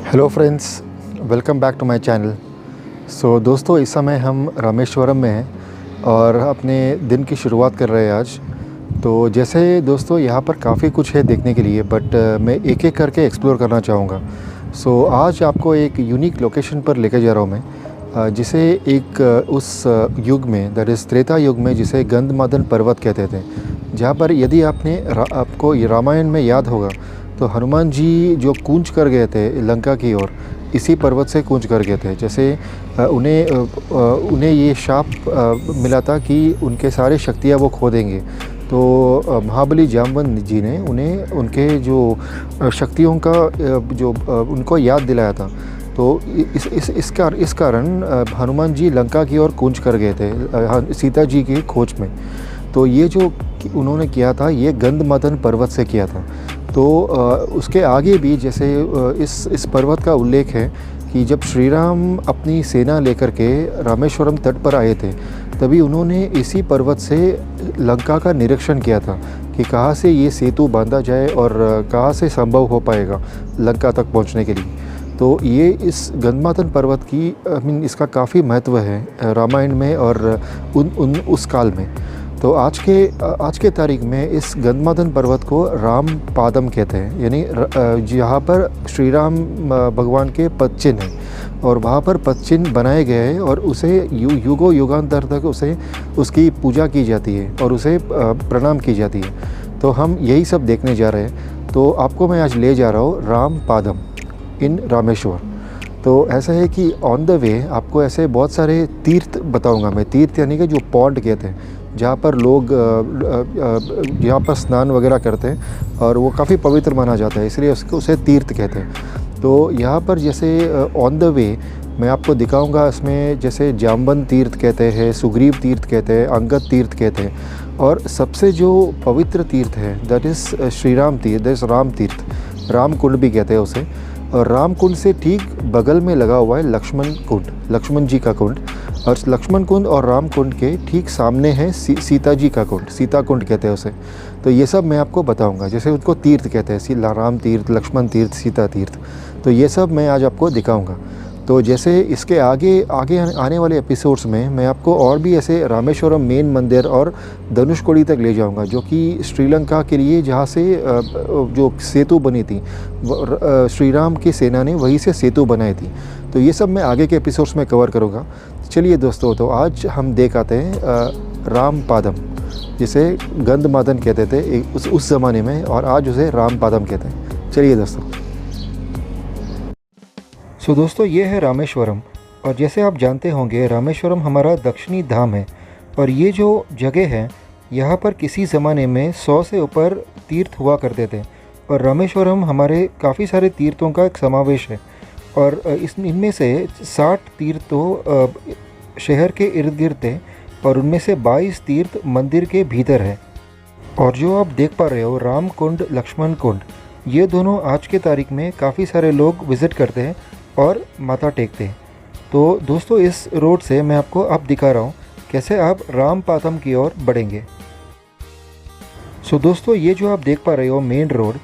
Hello friends, welcome back to my channel. दोस्तों, इस समय हम रामेश्वरम में हैं और अपने दिन की शुरुआत कर रहे हैं आज। तो जैसे दोस्तों, यहाँ पर काफ़ी कुछ है देखने के लिए, बट मैं एक एक करके एक्सप्लोर करना चाहूँगा। आज आपको एक यूनिक लोकेशन पर लेकर जा रहा हूँ मैं, जिसे एक उस युग में, दैट इज़ त्रेता युग में, जिसे गंधमादन पर्वत कहते थे। जहाँ पर यदि आपको ये रामायण में याद होगा तो हनुमान जी जो कूच कर गए थे लंका की ओर, इसी पर्वत से कूच कर गए थे। जैसे उन्हें ये शाप मिला था कि उनके सारे शक्तियाँ वो खो देंगे। तो महाबली जामवंत जी ने उन्हें उनके जो शक्तियों का उनको याद दिलाया था। तो इस कारण हनुमान जी लंका की ओर कूच कर गए थे सीता जी की खोज में। तो ये जो उन्होंने किया था, ये गंधमादन पर्वत से किया था। तो उसके आगे भी जैसे इस पर्वत का उल्लेख है कि जब श्री राम अपनी सेना लेकर के रामेश्वरम तट पर आए थे, तभी उन्होंने इसी पर्वत से लंका का निरीक्षण किया था कि कहाँ से ये सेतु बांधा जाए और कहाँ से संभव हो पाएगा लंका तक पहुँचने के लिए। तो ये इस गंधमादन पर्वत की इसका काफ़ी महत्व है रामायण में और उस काल में। तो आज के तारीख में इस गंधमादन पर्वत को राम पादम कहते हैं, यानी जहाँ पर श्री राम भगवान के पदचिन्ह हैं और वहाँ पर पदचिन्ह बनाए गए हैं और उसे युगों युगांतर तक उसकी पूजा की जाती है और उसे प्रणाम की जाती है। तो हम यही सब देखने जा रहे हैं। तो आपको मैं आज ले जा रहा हूँ राम पादम इन रामेश्वर। तो ऐसा है कि ऑन द वे आपको ऐसे बहुत सारे तीर्थ बताऊंगा मैं। तीर्थ यानी कि जो पॉन्ड कहते हैं, जहाँ पर लोग यहाँ पर स्नान वगैरह करते हैं और वो काफ़ी पवित्र माना जाता है, इसलिए उसे तीर्थ कहते हैं। तो यहाँ पर जैसे ऑन द वे मैं आपको दिखाऊंगा, इसमें जैसे जामवंत तीर्थ कहते हैं, सुग्रीव तीर्थ कहते हैं, अंगद तीर्थ कहते हैं, और सबसे जो पवित्र तीर्थ है दैट इज़ श्री राम तीर्थ, दैट इज़ राम तीर्थ, राम कुंड भी कहते हैं उसे। और राम कुंड से ठीक बगल में लगा हुआ है लक्ष्मण कुंड, लक्ष्मण जी का कुंड। और लक्ष्मण कुंड और राम कुंड के ठीक सामने है सीता जी का कुंड, सीता कुंड कहते हैं उसे। तो ये सब मैं आपको बताऊंगा, जैसे उनको तीर्थ कहते हैं, राम तीर्थ, लक्ष्मण तीर्थ, सीता तीर्थ। तो ये सब मैं आज आपको दिखाऊंगा। तो जैसे इसके आगे आने वाले एपिसोड्स में मैं आपको और भी ऐसे रामेश्वरम मेन मंदिर और धनुषकोडी तक ले जाऊंगा, जो कि श्रीलंका के लिए जहाँ से जो सेतु बनी थी, श्री राम की सेना ने वहीं से सेतु बनाई थी। तो ये सब मैं आगे के एपिसोड्स में कवर करूँगा। चलिए दोस्तों, तो आज हम देख आते हैं राम पादम, जिसे गंधमादन कहते थे उस ज़माने में, और आज उसे राम पादम कहते हैं। चलिए दोस्तों। दोस्तों, ये है रामेश्वरम, और जैसे आप जानते होंगे रामेश्वरम हमारा दक्षिणी धाम है। और ये जो जगह है, यहाँ पर किसी ज़माने में 100 से ऊपर तीर्थ हुआ करते थे, और रामेश्वरम हमारे काफ़ी सारे तीर्थों का एक समावेश है। और इनमें से 60 तीर्थ तो शहर के इर्द गिर्द थे, और उनमें से 22 तीर्थ मंदिर के भीतर है। और जो आप देख पा रहे हो राम कुंड, लक्ष्मण कुंड, ये दोनों आज के तारीख में काफ़ी सारे लोग विज़िट करते हैं और माथा टेकते हैं। तो दोस्तों, इस रोड से मैं आपको अब दिखा रहा हूँ कैसे आप राम पादम की ओर बढ़ेंगे। दोस्तों, ये जो आप देख पा रहे हो मेन रोड,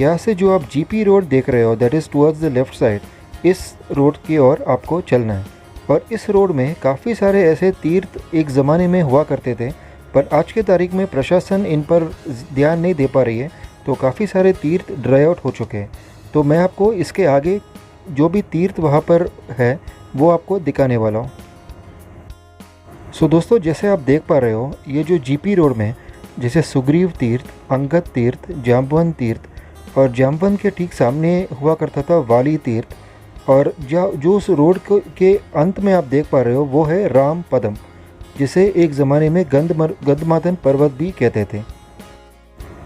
यहाँ से जो आप जीपी रोड देख रहे हो that is towards the left side, इस रोड की ओर आपको चलना है। और इस रोड में काफ़ी सारे ऐसे तीर्थ एक ज़माने में हुआ करते थे, पर आज के तारीख में प्रशासन इन पर ध्यान नहीं दे पा रही है, तो काफ़ी सारे तीर्थ ड्राई आउट हो चुके हैं। तो मैं आपको इसके आगे जो भी तीर्थ वहाँ पर है वो आपको दिखाने वाला हूँ। दोस्तों, जैसे आप देख पा रहे हो, ये जो जीपी रोड में जैसे सुग्रीव तीर्थ, अंगद तीर्थ, जाम्बवंत तीर्थ, और जाम्बवंत के ठीक सामने हुआ करता था वाली तीर्थ, और जो उस रोड के अंत में आप देख पा रहे हो वो है राम पदम, जिसे एक ज़माने में गंधमादन पर्वत भी कहते थे।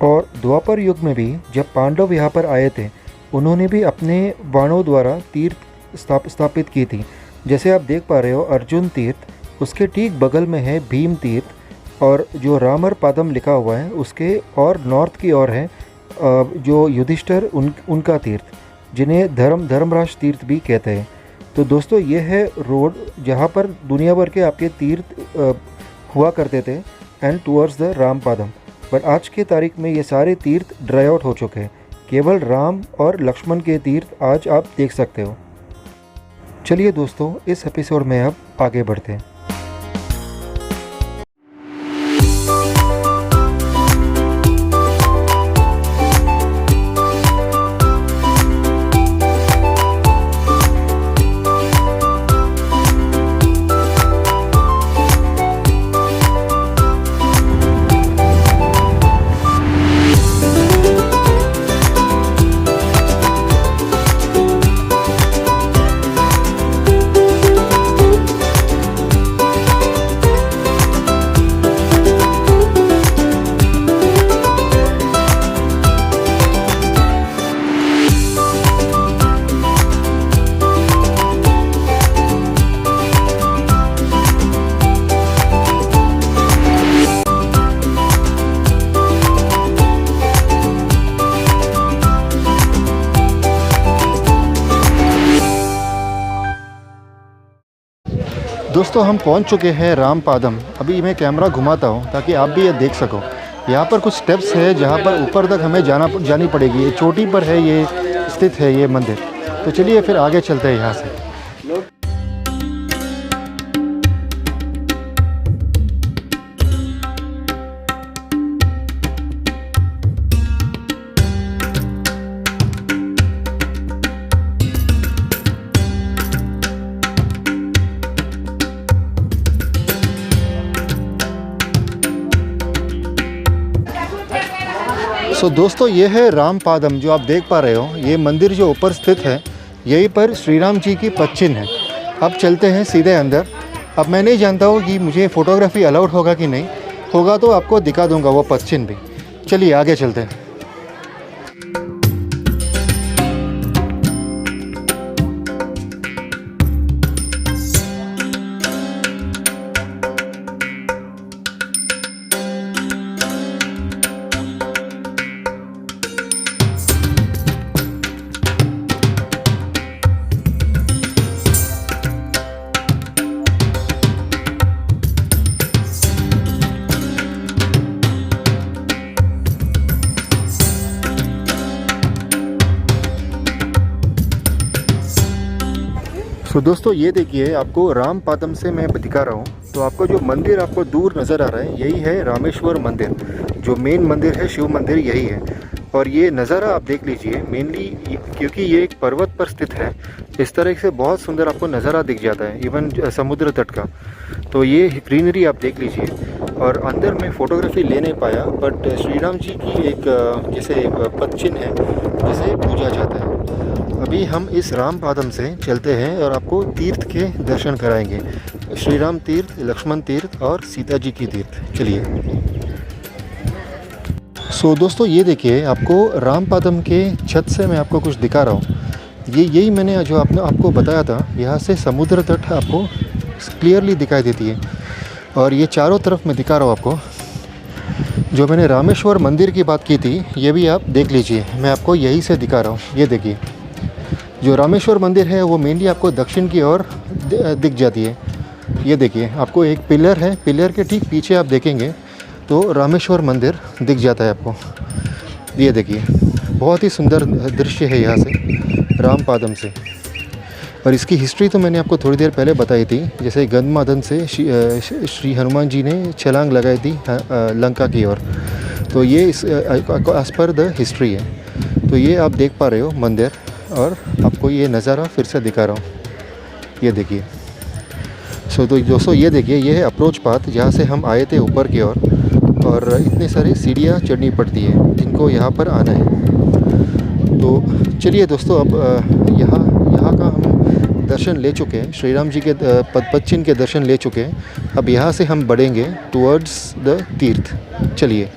और द्वापर युग में भी जब पांडव यहाँ पर आए थे, उन्होंने भी अपने बाणों द्वारा तीर्थ स्थापित की थी। जैसे आप देख पा रहे हो अर्जुन तीर्थ, उसके ठीक बगल में है भीम तीर्थ, और जो रामर पादम लिखा हुआ है उसके और नॉर्थ की ओर है जो युधिष्ठिर उनका तीर्थ, जिन्हें धर्मराज तीर्थ भी कहते हैं। तो दोस्तों, ये है रोड जहाँ पर दुनिया भर के आपके तीर्थ हुआ करते थे and towards the Ram Padam. But आज के तारीख में ये सारे तीर्थ ड्राई आउट हो चुके हैं। केवल राम और लक्ष्मण के तीर्थ आज आप देख सकते हो। चलिए दोस्तों, इस एपिसोड में अब आगे बढ़ते हैं। दोस्तों, हम पहुंच चुके हैं रामपादम। अभी मैं कैमरा घुमाता हूं ताकि आप भी ये देख सको। यहाँ पर कुछ स्टेप्स है जहाँ पर ऊपर तक हमें जानी पड़ेगी। ये चोटी पर है, ये स्थित है ये मंदिर। तो चलिए फिर आगे चलते हैं यहाँ से। सो दोस्तों, ये है रामपादम जो आप देख पा रहे हो। ये मंदिर जो ऊपर स्थित है, यहीं पर श्री राम जी की पद चिन्ह है। अब चलते हैं सीधे अंदर। अब मैं नहीं जानता हूँ कि मुझे फ़ोटोग्राफी अलाउड होगा कि नहीं होगा, तो आपको दिखा दूंगा वो पद चिन्ह भी। चलिए आगे चलते हैं। तो दोस्तों, ये देखिए, आपको रामपादम से मैं दिखा रहा हूँ। तो आपको जो मंदिर आपको दूर नज़र आ रहा है, यही है रामेश्वर मंदिर। जो मेन मंदिर है, शिव मंदिर, यही है। और ये नज़ारा आप देख लीजिए। मेनली क्योंकि ये एक पर्वत पर स्थित है, इस तरह से बहुत सुंदर आपको नज़ारा दिख जाता है, इवन समुद्र तट का। तो ये ग्रीनरी आप देख लीजिए। और अंदर मैं फ़ोटोग्राफी ले नहीं पाया, बट श्री राम जी की एक जैसे पद चिन्ह है, जिसे पूजा जाता है। अभी हम इस रामपादम से चलते हैं और आपको तीर्थ के दर्शन कराएंगे। श्री राम तीर्थ, लक्ष्मण तीर्थ और सीता जी की तीर्थ। चलिए। सो दोस्तों, ये देखिए, आपको रामपादम के छत से मैं आपको कुछ दिखा रहा हूँ। यही मैंने जो आपको बताया था, यहाँ से समुद्र तट आपको क्लियरली दिखाई देती है। और ये चारों तरफ मैं दिखा रहा हूँ आपको। जो मैंने रामेश्वर मंदिर की बात की थी, ये भी आप देख लीजिए। मैं आपको यहीं से दिखा रहा हूँ। ये देखिए, जो रामेश्वर मंदिर है वो मेनली आपको दक्षिण की ओर दिख जाती है। ये देखिए, आपको एक पिलर है, पिलर के ठीक पीछे आप देखेंगे तो रामेश्वर मंदिर दिख जाता है आपको। ये देखिए, बहुत ही सुंदर दृश्य है यहाँ से रामपादम से। और इसकी हिस्ट्री तो मैंने आपको थोड़ी देर पहले बताई थी। जैसे गंधमादन से श्री हनुमान जी ने छलांग लगाई थी लंका की ओर। तो ये इस एज पर द हिस्ट्री है। तो ये आप देख पा रहे हो मंदिर, और आपको ये नज़ारा फिर से दिखा रहा हूँ। ये देखिए। तो दोस्तों, ये देखिए, ये है अप्रोच पाथ, जहाँ से हम आए थे ऊपर की ओर। और इतने सारी सीढ़ियाँ चढ़नी पड़ती है जिनको यहाँ पर आना है। तो चलिए दोस्तों, अब यहाँ का हम दर्शन ले चुके हैं। श्री राम जी के पद चिन्ह के दर्शन ले चुके हैं। अब यहाँ से हम बढ़ेंगे टुवर्ड्स द तीर्थ। चलिए।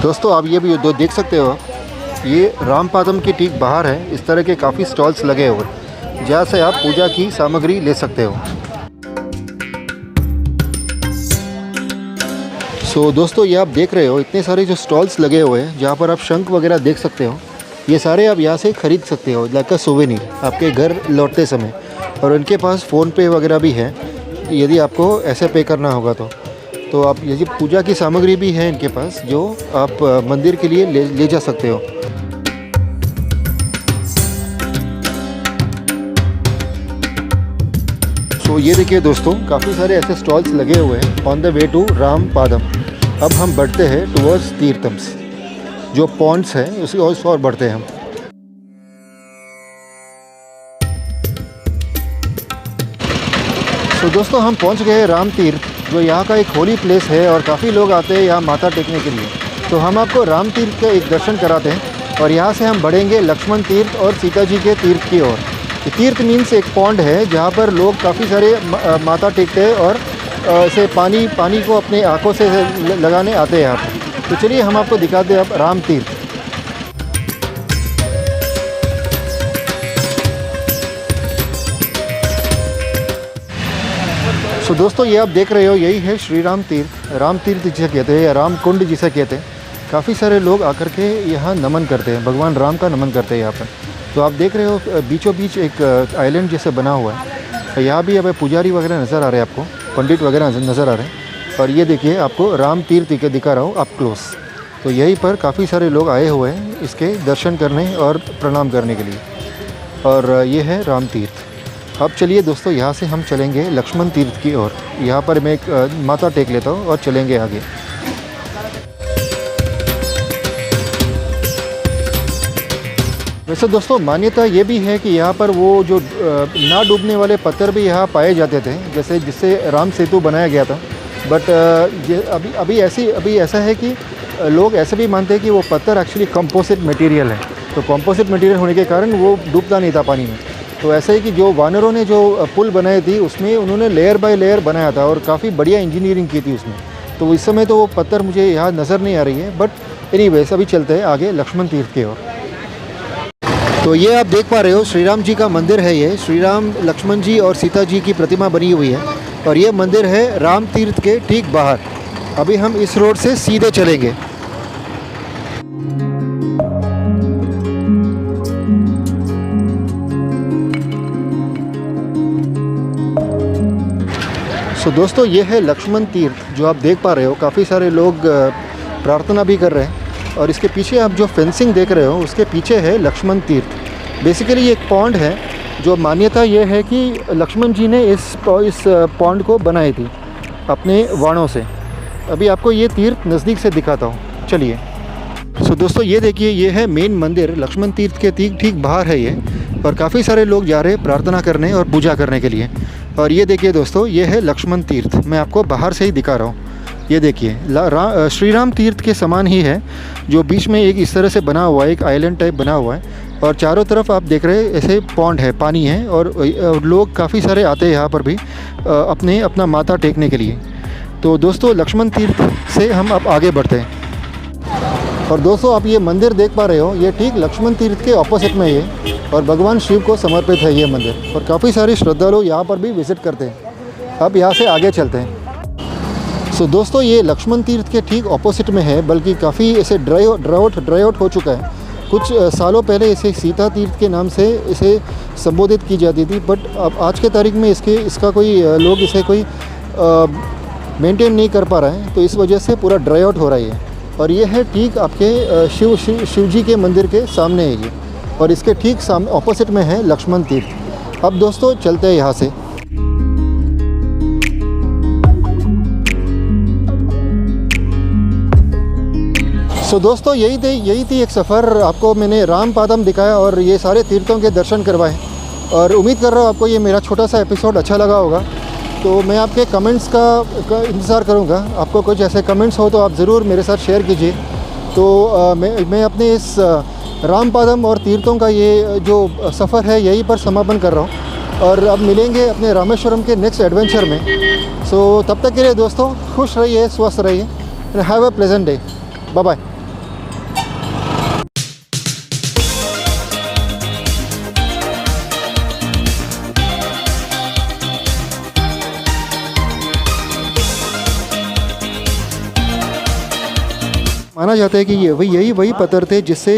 दोस्तों आप ये भी देख सकते हो, ये रामपादम के ठीक बाहर है इस तरह के काफ़ी स्टॉल्स लगे हुए जहाँ से आप पूजा की सामग्री ले सकते हो। सो दोस्तों ये आप देख रहे हो इतने सारे जो स्टॉल्स लगे हुए हैं जहाँ पर आप शंख वगैरह देख सकते हो, ये सारे आप यहाँ से ख़रीद सकते हो लाइक अ सोवेनिर आपके घर लौटते समय। और उनके पास फ़ोन पे वगैरह भी है यदि आपको ऐसे पे करना होगा तो आप ये पूजा की सामग्री भी है इनके पास जो आप मंदिर के लिए ले जा सकते हो। तो ये देखिए दोस्तों काफ़ी सारे ऐसे स्टॉल्स लगे हुए हैं ऑन द वे टू रामपादम। अब हम बढ़ते हैं टुवर्ड्स तीर्थम्स, जो पॉन्ड्स हैं उसी और बढ़ते हैं हम। तो दोस्तों हम पहुंच गए राम तीर्थ, जो यहाँ का एक होली प्लेस है और काफ़ी लोग आते हैं यहाँ माथा टेकने के लिए। तो हम आपको राम तीर्थ का एक दर्शन कराते हैं और यहाँ से हम बढ़ेंगे लक्ष्मण तीर्थ और सीता जी के तीर्थ की ओर। तीर्थ मीन्स एक पॉन्ड है जहाँ पर लोग काफ़ी सारे माथा टेकते हैं और से पानी को अपने आँखों से लगाने आते हैं यहाँ पर। तो चलिए हम आपको दिखाते हैं अब राम तीर्थ। तो दोस्तों ये आप देख रहे हो यही है श्री राम तीर्थ, राम तीर्थ जिसे कहते हैं या राम कुंड जिसे कहते हैं। काफ़ी सारे लोग आकर के यहाँ नमन करते हैं, भगवान राम का नमन करते हैं यहाँ पर। तो आप देख रहे हो बीचों बीच एक आइलैंड जैसे बना हुआ है। यहाँ भी अब पुजारी वगैरह नज़र आ रहे हैं, आपको पंडित वगैरह नज़र आ रहे हैं। और ये देखिए आपको राम तीर्थ दिखा रहा हूँ अप क्लोज। तो यहीं पर काफ़ी सारे लोग आए हुए हैं इसके दर्शन करने और प्रणाम करने के लिए। और ये है राम तीर्थ। अब चलिए दोस्तों यहाँ से हम चलेंगे लक्ष्मण तीर्थ की ओर। यहाँ पर मैं एक माथा टेक लेता हूँ और चलेंगे आगे। वैसे दोस्तों मान्यता ये भी है कि यहाँ पर वो जो ना डूबने वाले पत्थर भी यहाँ पाए जाते थे, जैसे जिससे राम सेतु बनाया गया था। बट ये अभी ऐसा है कि लोग ऐसे भी मानते हैं कि वो पत्थर एक्चुअली कंपोजिट मटेरियल है। तो कंपोजिट मटेरियल होने के कारण वो डूबता नहीं था पानी में। तो ऐसे ही कि जो वानरों ने जो पुल बनाई थी उसमें उन्होंने लेयर बाय लेयर बनाया था और काफ़ी बढ़िया इंजीनियरिंग की थी उसमें। तो इस समय तो वो पत्थर मुझे यहाँ नज़र नहीं आ रही है, बट एनीवेज अभी चलते हैं आगे लक्ष्मण तीर्थ की ओर। तो ये आप देख पा रहे हो श्री राम जी का मंदिर है। ये श्री राम, लक्ष्मण जी और सीता जी की प्रतिमा बनी हुई है और ये मंदिर है राम तीर्थ के ठीक बाहर। अभी हम इस रोड से सीधे चलेंगे। तो दोस्तों ये है लक्ष्मण तीर्थ जो आप देख पा रहे हो। काफ़ी सारे लोग प्रार्थना भी कर रहे हैं और इसके पीछे आप जो फेंसिंग देख रहे हो उसके पीछे है लक्ष्मण तीर्थ। बेसिकली ये एक पॉन्ड है जो मान्यता ये है कि लक्ष्मण जी ने इस पॉन्ड को बनाई थी अपने वाणों से। अभी आपको ये तीर्थ नज़दीक से दिखाता हूँ, चलिए। सो दोस्तों ये देखिए ये है मेन मंदिर लक्ष्मण तीर्थ के ठीक बाहर है ये। और काफ़ी सारे लोग जा रहे हैं प्रार्थना करने और पूजा करने के लिए। और ये देखिए दोस्तों ये है लक्ष्मण तीर्थ, मैं आपको बाहर से ही दिखा रहा हूँ। ये देखिए श्री राम तीर्थ के समान ही है, जो बीच में एक इस तरह से बना हुआ है, एक आइलैंड टाइप बना हुआ है। और चारों तरफ आप देख रहे हैं ऐसे पॉन्ड है, पानी है और लोग काफ़ी सारे आते हैं यहाँ पर भी अपना माथा टेकने के लिए। तो दोस्तों लक्ष्मण तीर्थ से हम अब आगे बढ़ते हैं। और दोस्तों आप ये मंदिर देख पा रहे हो, ये ठीक लक्ष्मण तीर्थ के ऑपोजिट में है और भगवान शिव को समर्पित है ये मंदिर। और काफ़ी सारे श्रद्धालु यहाँ पर भी विज़िट करते हैं। अब यहाँ से आगे चलते हैं। सो दोस्तों ये लक्ष्मण तीर्थ के ठीक ऑपोजिट में है, बल्कि काफ़ी ऐसे ड्राई आउट हो चुका है। कुछ सालों पहले इसे सीता तीर्थ के नाम से इसे संबोधित की जाती थी, बट अब आज के तारीख में इसका कोई लोग इसे कोई मेंटेन नहीं कर पा रहे हैं, तो इस वजह से पूरा ड्राई आउट हो रही है। और ये है ठीक आपके शिव जी के मंदिर के सामने है ये, और इसके ठीक सामने ऑपोजिट में है लक्ष्मण तीर्थ। अब दोस्तों चलते हैं यहाँ से। सो दोस्तों यही थी एक सफ़र। आपको मैंने रामपादम दिखाया और ये सारे तीर्थों के दर्शन करवाए, और उम्मीद कर रहा हूँ आपको ये मेरा छोटा सा एपिसोड अच्छा लगा होगा। तो मैं आपके कमेंट्स का इंतज़ार करूँगा। आपको कुछ ऐसे कमेंट्स हो तो आप ज़रूर मेरे साथ शेयर कीजिए। तो मैं अपने इस रामपादम और तीर्थों का ये जो सफ़र है यहीं पर समापन कर रहा हूँ, और अब मिलेंगे अपने रामेश्वरम के नेक्स्ट एडवेंचर में। सो तब तक के लिए दोस्तों खुश रहिए, स्वस्थ रहिए, have a pleasant day. Bye bye. माना जाता है कि ये वही पत्थर थे जिससे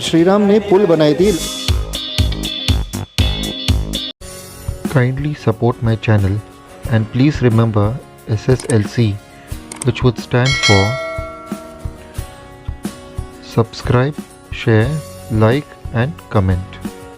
श्री राम ने पुल बनाई थी। Kindly support my channel and please remember SSLC, which would stand for subscribe, share, like and comment.